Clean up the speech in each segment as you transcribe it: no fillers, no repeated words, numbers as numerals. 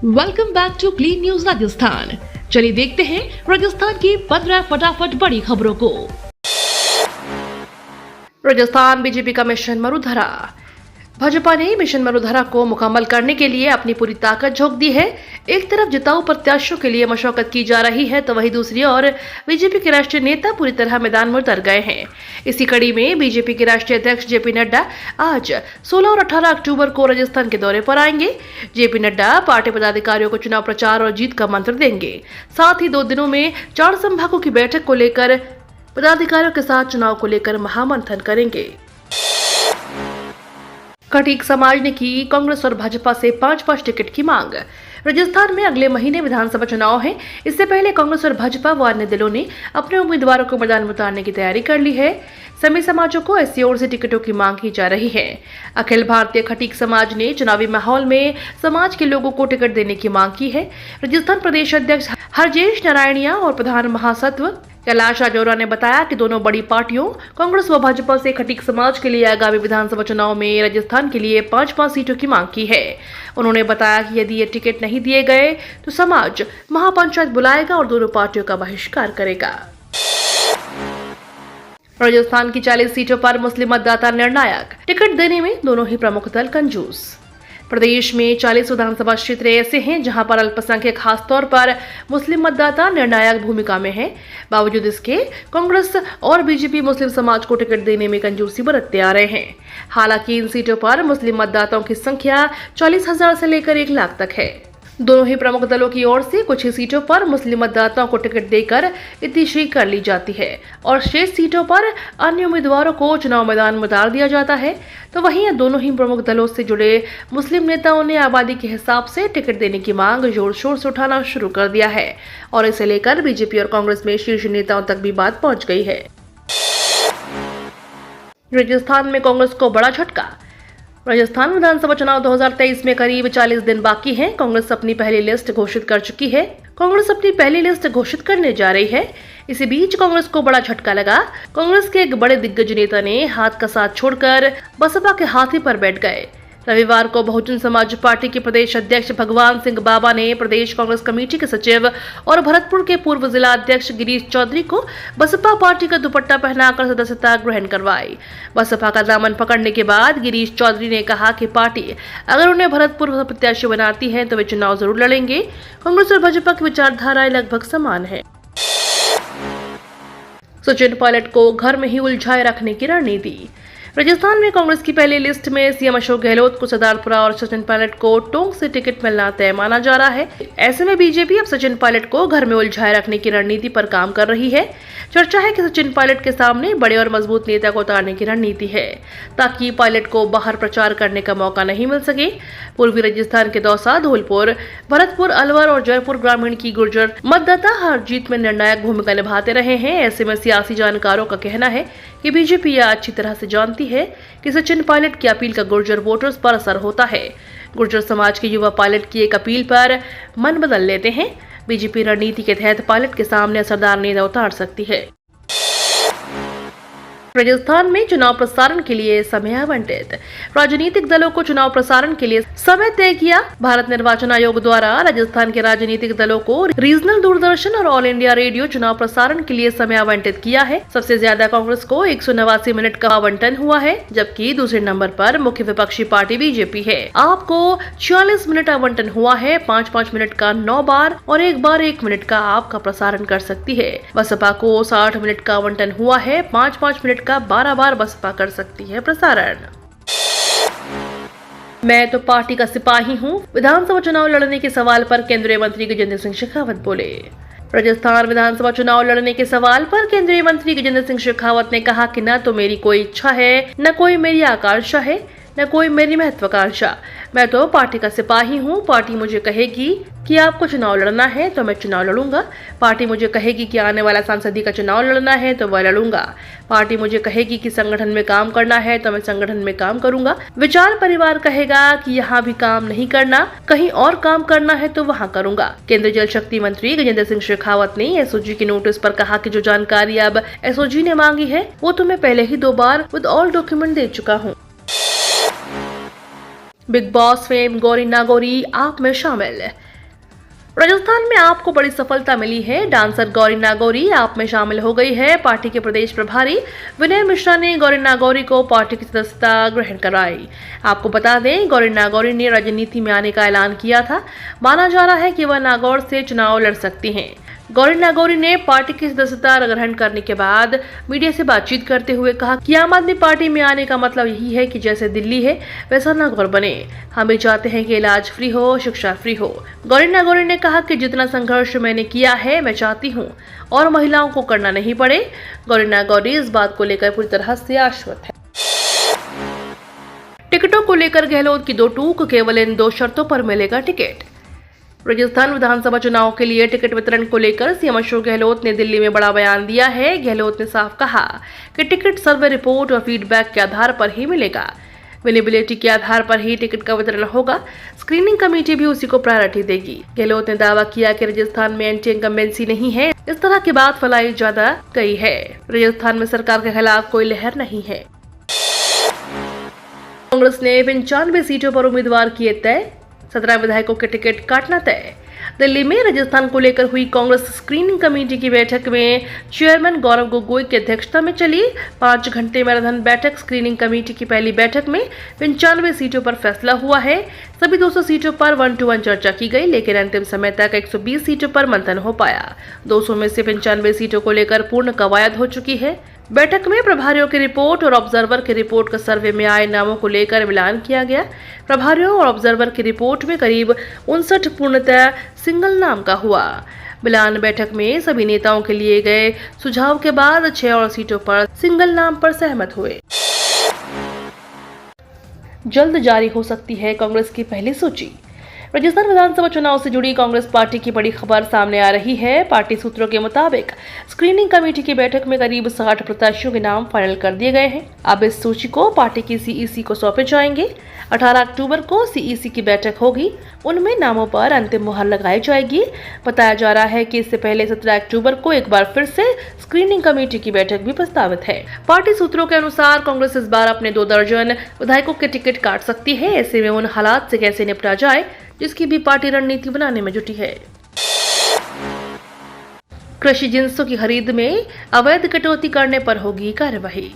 Welcome back to clean news Rajasthan. चलिए देखते हैं राजस्थान की 15 फटाफट बड़ी खबरों को। राजस्थान बीजेपी का मिशन मरुधरा। भाजपा ने मिशन मरुधरा को मुकम्मल करने के लिए अपनी पूरी ताकत झोंक दी है। एक तरफ जिताऊ प्रत्याशियों के लिए मशक्कत की जा रही है, तो वहीं दूसरी ओर बीजेपी के राष्ट्रीय नेता पूरी तरह मैदान में उतर गए हैं। इसी कड़ी में बीजेपी के राष्ट्रीय अध्यक्ष जेपी नड्डा आज 16 और 18 अक्टूबर को राजस्थान के दौरे पर आएंगे। जेपी नड्डा पार्टी पदाधिकारियों को चुनाव प्रचार और जीत का मंत्र देंगे। साथ ही 2 दिनों में 4 संभागों की बैठक को लेकर पदाधिकारियों के साथ चुनाव को लेकर महामंथन करेंगे। खटीक समाज ने की कांग्रेस और भाजपा से 5-5 टिकट की मांग। राजस्थान में अगले महीने विधानसभा चुनाव है। इससे पहले कांग्रेस और भाजपा व अन्य दलों ने अपने उम्मीदवारों को मैदान में उतारने की तैयारी कर ली है। सभी समाजों को ऐसी ओर से टिकटों की मांग की जा रही है। अखिल भारतीय खटीक समाज ने चुनावी माहौल में समाज के लोगों को टिकट देने की मांग की है। राजस्थान प्रदेश अध्यक्ष हरजेश नारायणिया और प्रधान महासचिव कैलाश राजौरा ने बताया कि दोनों बड़ी पार्टियों कांग्रेस व भाजपा से खटीक समाज के लिए आगामी विधानसभा चुनाव में राजस्थान के लिए 5-5 सीटों की मांग की है। उन्होंने बताया कि यदि ये टिकट नहीं दिए गए तो समाज महापंचायत बुलाएगा और दोनों पार्टियों का बहिष्कार करेगा। राजस्थान की 40 सीटों पर मुस्लिम मतदाता निर्णायक। टिकट देने में दोनों ही प्रमुख दल कंजूस। प्रदेश में 40 विधानसभा क्षेत्र ऐसे हैं जहां पर अल्पसंख्यक खासतौर पर मुस्लिम मतदाता निर्णायक भूमिका में हैं। बावजूद इसके कांग्रेस और बीजेपी मुस्लिम समाज को टिकट देने में कंजूसी बरतते आ रहे हैं। हालांकि इन सीटों पर मुस्लिम मतदाताओं की संख्या 40,000 से लेकर 1 लाख तक है। दोनों ही प्रमुख दलों की ओर से कुछ ही सीटों पर मुस्लिम मतदाताओं को टिकट देकर इतिश्री कर ली जाती है और शेष सीटों पर अन्य उम्मीदवारों को चुनाव मैदान में उतार दिया जाता है। तो वहीं दोनों ही प्रमुख दलों से जुड़े मुस्लिम नेताओं ने आबादी के हिसाब से टिकट देने की मांग जोर शोर से उठाना शुरू कर दिया है और इसे लेकर बीजेपी और कांग्रेस में शीर्ष नेताओं तक भी बात पहुंच गई है। राजस्थान में कांग्रेस को बड़ा झटका। राजस्थान विधानसभा चुनाव 2023 में करीब 40 दिन बाकी हैं। कांग्रेस अपनी पहली लिस्ट घोषित कर चुकी है। कांग्रेस अपनी पहली लिस्ट घोषित करने जा रही है। इसी बीच कांग्रेस को बड़ा झटका लगा। कांग्रेस के एक बड़े दिग्गज नेता ने हाथ का साथ छोड़कर बसपा के हाथी पर बैठ गए। रविवार को बहुजन समाज पार्टी के प्रदेश अध्यक्ष भगवान सिंह बाबा ने प्रदेश कांग्रेस कमेटी के सचिव और भरतपुर के पूर्व जिला अध्यक्ष गिरीश चौधरी को बसपा पार्टी का दुपट्टा पहनाकर सदस्यता ग्रहण करवाई। बसपा का दामन पकड़ने के बाद गिरीश चौधरी ने कहा कि पार्टी अगर उन्हें भरतपुर प्रत्याशी बनाती है तो वे चुनाव जरूर लड़ेंगे। कांग्रेस और भाजपा की विचारधाराएं लगभग समान है। सचिन पायलट को घर में ही उलझाए रखने की रणनीति। राजस्थान में कांग्रेस की पहली लिस्ट में सीएम अशोक गहलोत को सदारपुरा और सचिन पायलट को टोंक से टिकट मिलना तय माना जा रहा है। ऐसे में बीजेपी अब सचिन पायलट को घर में उलझाए रखने की रणनीति पर काम कर रही है। चर्चा है कि सचिन पायलट के सामने बड़े और मजबूत नेता को उतारने की रणनीति है ताकि पायलट को बाहर प्रचार करने का मौका नहीं मिल सके। पूर्वी राजस्थान के दौसा, धौलपुर, भरतपुर, अलवर और जयपुर ग्रामीण की गुर्जर मतदाता हर जीत में निर्णायक भूमिका निभाते रहे हैं। ऐसे में सियासी जानकारों का कहना है कि बीजेपी यह अच्छी तरह से जानती है कि सचिन पायलट की अपील का गुर्जर वोटर्स पर असर होता है। गुर्जर समाज के युवा पायलट की एक अपील पर मन बदल लेते हैं। बीजेपी रणनीति के तहत पायलट के सामने असरदार नेता उतार सकती है। राजस्थान में चुनाव प्रसारण के लिए समय आवंटित। राजनीतिक दलों को चुनाव प्रसारण के लिए समय तय किया। भारत निर्वाचन आयोग द्वारा राजस्थान के राजनीतिक दलों को रीजनल दूरदर्शन और ऑल इंडिया रेडियो चुनाव प्रसारण के लिए समय आवंटित किया है। सबसे ज्यादा कांग्रेस को 189 मिनट का आवंटन हुआ है, जबकि दूसरे नंबर पर मुख्य विपक्षी पार्टी बीजेपी है। आपको 46 मिनट आवंटन हुआ है। 5-5 मिनट का 9 बार और 1 बार 1 मिनट का आपका प्रसारण कर सकती है। बसपा को 60 मिनट का आवंटन हुआ है। 5-5 मिनट का 12 बार बसपा कर सकती है प्रसारण। मैं तो पार्टी का सिपाही हूं। विधानसभा चुनाव लड़ने के सवाल पर केंद्रीय मंत्री गजेंद्र सिंह शेखावत बोले। राजस्थान विधानसभा चुनाव लड़ने के सवाल पर केंद्रीय मंत्री गजेंद्र सिंह शेखावत ने कहा कि न तो मेरी कोई इच्छा है, न कोई मेरी आकांक्षा है, न कोई मेरी महत्वाकांक्षा। मैं तो पार्टी का सिपाही हूँ। पार्टी मुझे कहेगी कि आपको चुनाव लड़ना है तो मैं चुनाव लड़ूंगा। पार्टी मुझे कहेगी कि आने वाला सांसदीय का चुनाव लड़ना है तो वह लड़ूंगा। पार्टी मुझे कहेगी कि संगठन में काम करना है तो मैं संगठन में काम करूंगा। विचार परिवार कहेगा कि यहाँ भी काम नहीं करना, कहीं और काम करना है तो वहाँ करूंगा। केंद्रीय जल शक्ति मंत्री गजेंद्र सिंह शेखावत ने एसओजी के नोटिस पर कहा कि जो जानकारी अब एसओजी ने मांगी है वो तो मैं पहले ही 2 बार विद ऑल डॉक्यूमेंट दे चुका हूँ। Bigg Boss fame Gauri Nagauri AAP में शामिल। राजस्थान में आपको बड़ी सफलता मिली है। डांसर गौरी नागौरी आप में शामिल हो गई है। पार्टी के प्रदेश प्रभारी विनय मिश्रा ने गौरी नागौरी को पार्टी की सदस्यता ग्रहण कराई। आपको बता दें, गौरी नागौरी ने राजनीति में आने का ऐलान किया था। माना जा रहा है कि वह नागौर से चुनाव लड़ सकती हैं। गौरी नागौरी ने पार्टी की सदस्यता ग्रहण करने के बाद मीडिया से बातचीत करते हुए कहा कि आम आदमी पार्टी में आने का मतलब यही है कि जैसे दिल्ली है वैसा नागौर बने। हम भी चाहते हैं कि इलाज फ्री हो, शिक्षा फ्री हो। गौरी नागौरी ने कहा कि जितना संघर्ष मैंने किया है मैं चाहती हूँ और महिलाओं को करना नहीं पड़े। गौरी नागौरी इस बात को लेकर पूरी तरह से आश्वस्त है। टिकटों को लेकर गहलोत की दो टूक, केवल इन दो शर्तों पर मिलेगा टिकट। राजस्थान विधानसभा चुनाव के लिए टिकट वितरण को लेकर सीएम अशोक गहलोत ने दिल्ली में बड़ा बयान दिया है। गहलोत ने साफ कहा कि टिकट सर्वे रिपोर्ट और फीडबैक के आधार पर ही मिलेगा। विजिबिलिटी के आधार पर ही टिकट का वितरण होगा। स्क्रीनिंग कमेटी भी उसी को प्रायोरिटी देगी। गहलोत ने दावा किया कि राजस्थान में एंटी इनकम्बेंसी नहीं है। इस तरह की बात फैलाई ज्यादा गई है। राजस्थान में सरकार के खिलाफ कोई लहर नहीं है। कांग्रेस ने 95 सीटों पर उम्मीदवार किए तय। 17 विधायकों के टिकट काटना तय। दिल्ली में राजस्थान को लेकर हुई कांग्रेस स्क्रीनिंग कमेटी की बैठक में चेयरमैन गौरव गोगोई की अध्यक्षता में चली 5 घंटे मैराथन बैठक। स्क्रीनिंग कमेटी की पहली बैठक में 95 सीटों पर फैसला हुआ है। सभी 200 सीटों पर 1-to-1 चर्चा की गई, लेकिन अंतिम समय तक 120 सीटों पर मंथन हो पाया। 200 में से 95 सीटों को लेकर पूर्ण कवायद हो चुकी है। बैठक में प्रभारियों की रिपोर्ट और ऑब्जर्वर की रिपोर्ट का सर्वे में आए नामों को लेकर मिलान किया गया। प्रभारियों और ऑब्जर्वर की रिपोर्ट में करीब 59 पूर्णतः सिंगल नाम का हुआ। मिलान बैठक में सभी नेताओं के लिए गए सुझाव के बाद 6 और सीटों पर सिंगल नाम पर सहमत हुए। जल्द जारी हो सकती है कांग्रेस की पहली सूची। राजस्थान विधानसभा चुनाव से जुड़ी कांग्रेस पार्टी की बड़ी खबर सामने आ रही है। पार्टी सूत्रों के मुताबिक स्क्रीनिंग कमेटी की बैठक में करीब 60 प्रत्याशियों के नाम फाइनल कर दिए गए हैं। अब इस सूची को पार्टी की सीईसी को सौंपे जाएंगे। 18 अक्टूबर को सीईसी की बैठक होगी। उनमें नामों पर अंतिम मुहर लगाई जाएगी। बताया जा रहा है कि इससे पहले 17 अक्टूबर को एक बार फिर से स्क्रीनिंग कमेटी की बैठक भी प्रस्तावित है। पार्टी सूत्रों के अनुसार कांग्रेस इस बार अपने 2 दर्जन विधायकों के टिकट काट सकती है। ऐसे में उन हालात से कैसे निपटा जाए, जिसकी भी पार्टी रणनीति बनाने में जुटी है। कृषि जिंसों की खरीद में अवैध कटौती करने पर होगी कार्रवाई।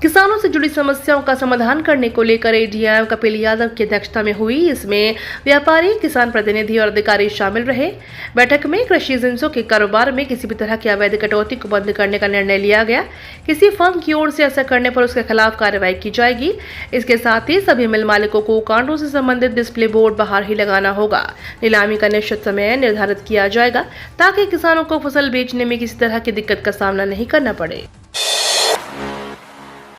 किसानों से जुड़ी समस्याओं का समाधान करने को लेकर एडीएम कपिल यादव की अध्यक्षता में हुई। इसमें व्यापारी, किसान प्रतिनिधि और अधिकारी शामिल रहे। बैठक में कृषि जिंसों के कारोबार में किसी भी तरह की अवैध कटौती को बंद करने का निर्णय लिया गया। किसी फर्म की ओर से ऐसा करने पर उसके खिलाफ कार्रवाई की जाएगी। इसके साथ ही सभी मिल मालिकों को कांटों से संबंधित डिस्प्ले बोर्ड बाहर ही लगाना होगा। नीलामी का निश्चित समय निर्धारित किया जाएगा ताकि किसानों को फसल बेचने में किसी तरह की दिक्कत का सामना नहीं करना पड़े।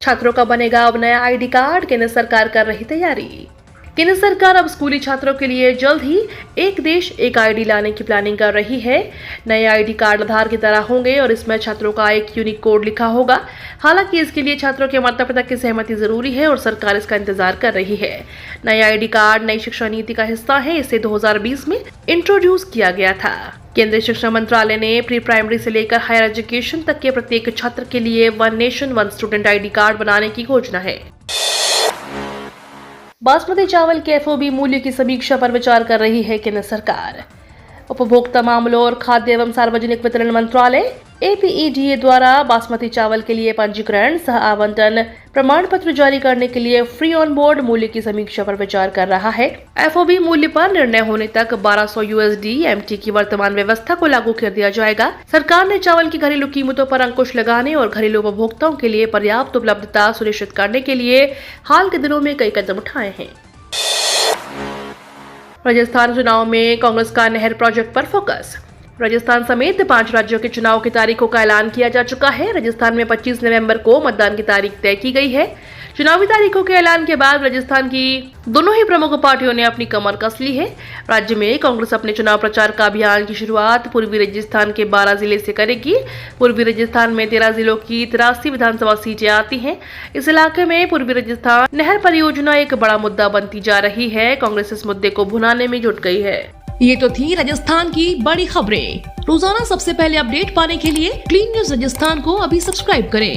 छात्रों का बनेगा अब नया आईडी कार्ड, केंद्र सरकार कर रही तैयारी। केंद्र सरकार अब स्कूली छात्रों के लिए जल्द ही एक देश एक आईडी लाने की प्लानिंग कर रही है। नए आईडी कार्ड आधार की तरह होंगे और इसमें छात्रों का एक यूनिक कोड लिखा होगा। हालांकि इसके लिए छात्रों के माता पिता की सहमति जरूरी है और सरकार इसका इंतजार कर रही है। नए आईडी कार्ड नई शिक्षा नीति का हिस्सा है। इसे 2020 में इंट्रोड्यूस किया गया था। केंद्रीय शिक्षा मंत्रालय ने प्री प्राइमरी से लेकर हायर एजुकेशन तक के प्रत्येक छात्र के लिए 1 नेशन 1 स्टूडेंट आईडी कार्ड बनाने की घोषणा है। बासमती चावल के एफओबी मूल्य की समीक्षा पर विचार कर रही है केंद्र सरकार। उपभोक्ता मामलों और खाद्य एवं सार्वजनिक वितरण मंत्रालय APEDA द्वारा बासमती चावल के लिए पंजीकरण सह आवंटन प्रमाण पत्र जारी करने के लिए फ्री ऑन बोर्ड मूल्य की समीक्षा पर विचार कर रहा है। FOB मूल्य पर निर्णय होने तक 1200 USD MT की वर्तमान व्यवस्था को लागू कर दिया जाएगा। सरकार ने चावल की घरेलू कीमतों पर अंकुश लगाने और घरेलू उपभोक्ताओं के लिए पर्याप्त उपलब्धता सुनिश्चित करने के लिए हाल के दिनों में कई कदम उठाए हैं। राजस्थान चुनाव में कांग्रेस का नहर प्रोजेक्ट पर फोकस। राजस्थान समेत 5 राज्यों के चुनाव की तारीखों का ऐलान किया जा चुका है। राजस्थान में 25 नवंबर को मतदान की तारीख तय की गई है। चुनावी तारीखों के ऐलान के बाद राजस्थान की दोनों ही प्रमुख पार्टियों ने अपनी कमर कस ली है। राज्य में कांग्रेस अपने चुनाव प्रचार का अभियान की शुरुआत पूर्वी राजस्थान के 12 जिले से करेगी। पूर्वी राजस्थान में 13 जिलों की 83 विधानसभा सीटें आती हैं। इस इलाके में पूर्वी राजस्थान नहर परियोजना एक बड़ा मुद्दा बनती जा रही है। कांग्रेस इस मुद्दे को भुनाने में जुट गई है। ये तो थी राजस्थान की बड़ी खबरें। रोजाना सबसे पहले अपडेट पाने के लिए क्लीन न्यूज राजस्थान को अभी सब्सक्राइब करें।